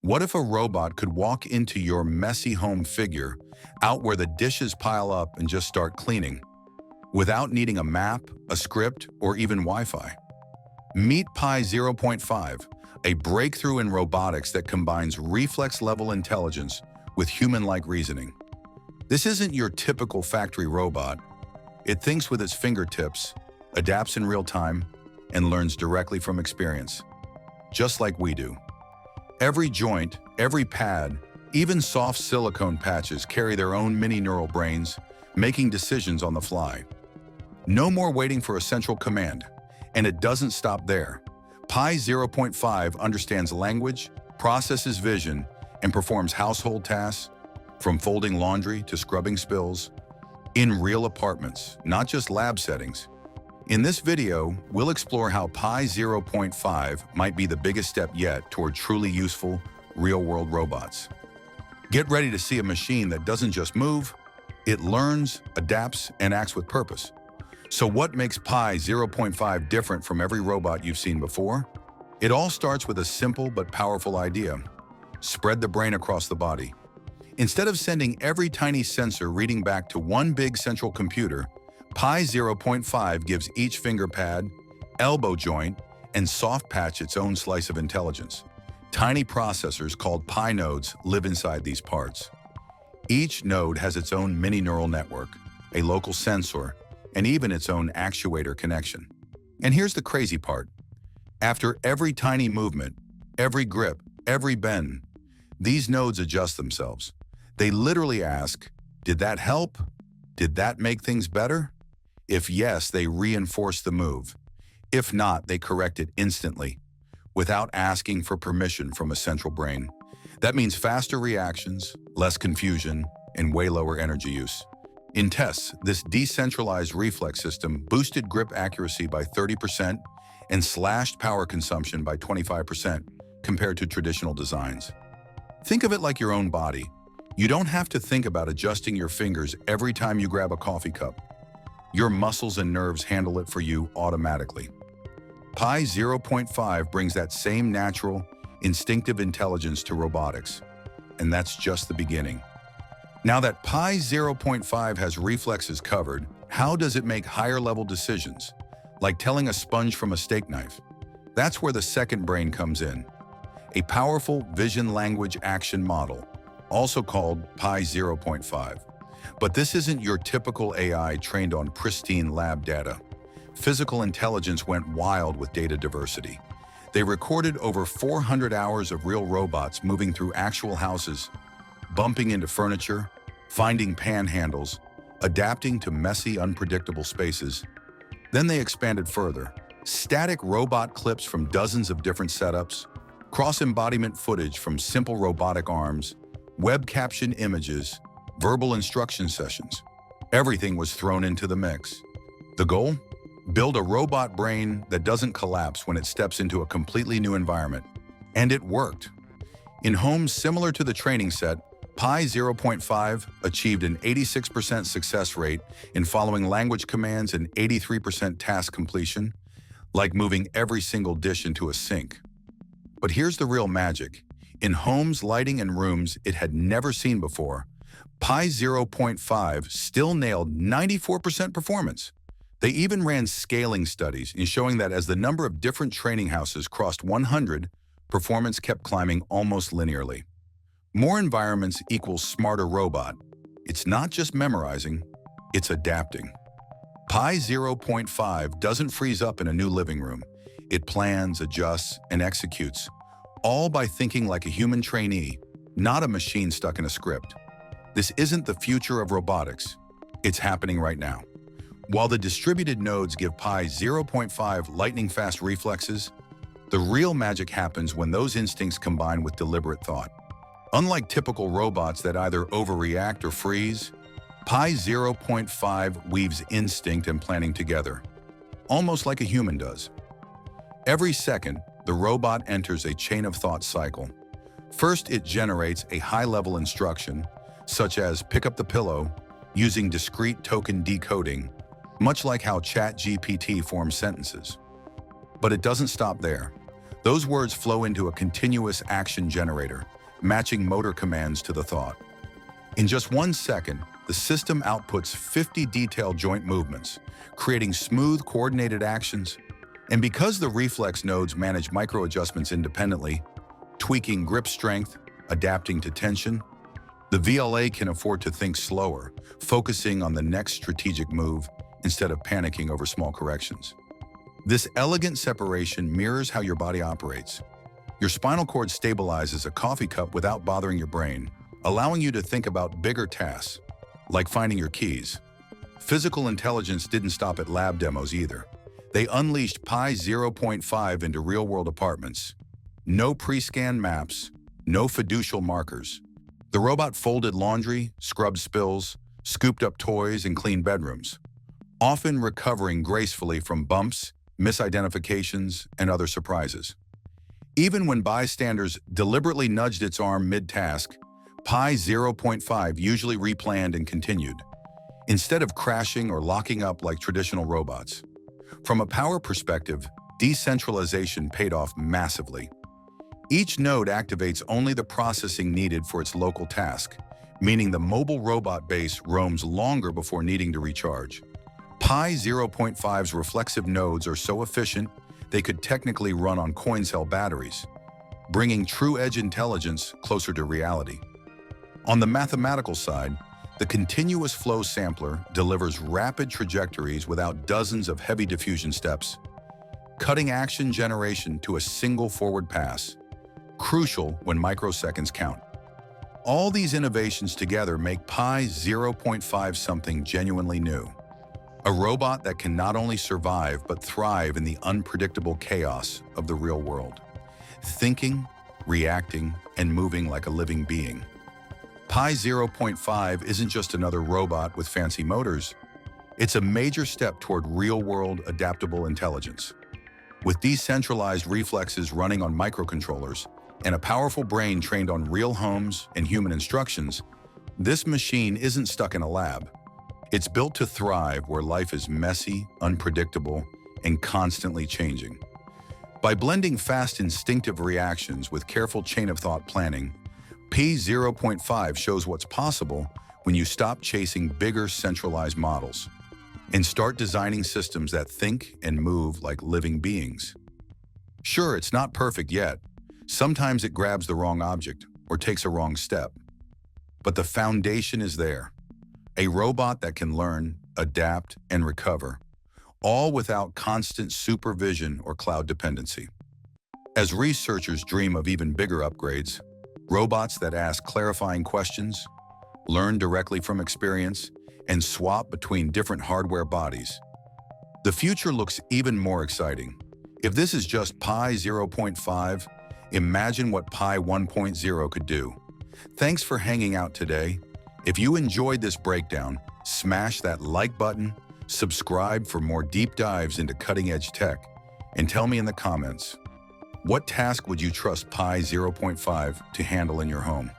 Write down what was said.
What if a robot could walk into your messy home figure, out where the dishes pile up, and just start cleaning, without needing a map, a script, or even Wi-Fi? Meet Pi zero point 0.5, a breakthrough in robotics that combines reflex-level intelligence with human-like reasoning. This isn't your typical factory robot. It thinks with its fingertips, adapts in real time, and learns directly from experience, just like we do. Every joint, every pad, even soft silicone patches carry their own mini neural brains, making decisions on the fly. No more waiting for a central command. And it doesn't stop there. Pi zero point 0.5 understands language, processes vision, and performs household tasks, from folding laundry to scrubbing spills, in real apartments, not just lab settings. In this video, we'll explore how Pi zero point 0.5 might be the biggest step yet toward truly useful, real-world robots. Get ready to see a machine that doesn't just move, it learns, adapts, and acts with purpose. So what makes Pi zero point 0.5 different from every robot you've seen before? It all starts with a simple but powerful idea: spread the brain across the body. Instead of sending every tiny sensor reading back to one big central computer, Pi zero point 0.5 gives each finger pad, elbow joint, and soft patch its own slice of intelligence. Tiny processors called Pi nodes live inside these parts. Each node has its own mini neural network, a local sensor, and even its own actuator connection. And here's the crazy part. After every tiny movement, every grip, every bend, these nodes adjust themselves. They literally ask, did that help? Did that make things better? If yes, they reinforce the move. If not, they correct it instantly, without asking for permission from a central brain. That means faster reactions, less confusion, and way lower energy use. In tests, this decentralized reflex system boosted grip accuracy by 30% and slashed power consumption by 25% compared to traditional designs. Think of it like your own body. You don't have to think about adjusting your fingers every time you grab a coffee cup. Your muscles and nerves handle it for you automatically. Pi zero point 0.5 brings that same natural, instinctive intelligence to robotics. And that's just the beginning. Now that Pi zero point 0.5 has reflexes covered, how does it make higher-level decisions, like telling a sponge from a steak knife? That's where the second brain comes in. A powerful vision-language-action model, also called Pi zero point 0.5. But this isn't your typical AI trained on pristine lab data. Physical intelligence went wild with data diversity. They recorded over 400 hours of real robots moving through actual houses, bumping into furniture, finding panhandles, adapting to messy, unpredictable spaces. Then they expanded further. Static robot clips from dozens of different setups, cross-embodiment footage from simple robotic arms, web caption images, verbal instruction sessions. Everything was thrown into the mix. The goal? Build a robot brain that doesn't collapse when it steps into a completely new environment. And it worked. In homes similar to the training set, Pi zero point 0.5 achieved an 86% success rate in following language commands and 83% task completion, like moving every single dish into a sink. But here's the real magic. In homes, lighting, and rooms it had never seen before, Pi zero point 0.5 still nailed 94% performance. They even ran scaling studies in showing that as the number of different training houses crossed 100, performance kept climbing almost linearly. More environments equals smarter robot. It's not just memorizing, it's adapting. Pi zero point 0.5 doesn't freeze up in a new living room. It plans, adjusts, and executes, all by thinking like a human trainee, not a machine stuck in a script. This isn't the future of robotics. It's happening right now. While the distributed nodes give Pi zero point 0.5 lightning-fast reflexes, the real magic happens when those instincts combine with deliberate thought. Unlike typical robots that either overreact or freeze, Pi zero point 0.5 weaves instinct and planning together, almost like a human does. Every second, the robot enters a chain of thought cycle. First, it generates a high-level instruction, such as pick up the pillow, using discrete token decoding, much like how ChatGPT forms sentences. But it doesn't stop there. Those words flow into a continuous action generator, matching motor commands to the thought. In just 1 second, the system outputs 50 detailed joint movements, creating smooth, coordinated actions. And because the reflex nodes manage micro-adjustments independently, tweaking grip strength, adapting to tension, the VLA can afford to think slower, focusing on the next strategic move instead of panicking over small corrections. This elegant separation mirrors how your body operates. Your spinal cord stabilizes a coffee cup without bothering your brain, allowing you to think about bigger tasks, like finding your keys. Physical intelligence didn't stop at lab demos either. They unleashed Pi 0.5 into real-world apartments. No pre-scanned maps, no fiducial markers. The robot folded laundry, scrubbed spills, scooped up toys, and cleaned bedrooms, often recovering gracefully from bumps, misidentifications, and other surprises. Even when bystanders deliberately nudged its arm mid-task, Pi 0.5 usually replanned and continued, instead of crashing or locking up like traditional robots. From a power perspective, decentralization paid off massively. Each node activates only the processing needed for its local task, meaning the mobile robot base roams longer before needing to recharge. Pi 0.5's reflexive nodes are so efficient, they could technically run on coin cell batteries, bringing true edge intelligence closer to reality. On the mathematical side, the continuous flow sampler delivers rapid trajectories without dozens of heavy diffusion steps, cutting action generation to a single forward pass, crucial when microseconds count. All these innovations together make Pi 0.5 something genuinely new. A robot that can not only survive but thrive in the unpredictable chaos of the real world, thinking, reacting, and moving like a living being. Pi 0.5 isn't just another robot with fancy motors. It's a major step toward real-world adaptable intelligence. With decentralized reflexes running on microcontrollers and a powerful brain trained on real homes and human instructions, this machine isn't stuck in a lab. It's built to thrive where life is messy, unpredictable, and constantly changing. By blending fast instinctive reactions with careful chain-of-thought planning, Pi 0.5 shows what's possible when you stop chasing bigger centralized models and start designing systems that think and move like living beings. Sure, it's not perfect yet. Sometimes it grabs the wrong object or takes a wrong step. But the foundation is there. A robot that can learn, adapt, and recover, all without constant supervision or cloud dependency. As researchers dream of even bigger upgrades, robots that ask clarifying questions, learn directly from experience, and swap between different hardware bodies, the future looks even more exciting. If this is just Pi 0.5, imagine what Pi 1.0 could do. Thanks for hanging out today. If you enjoyed this breakdown, smash that like button, subscribe for more deep dives into cutting-edge tech, and tell me in the comments, what task would you trust Pi 0.5 to handle in your home?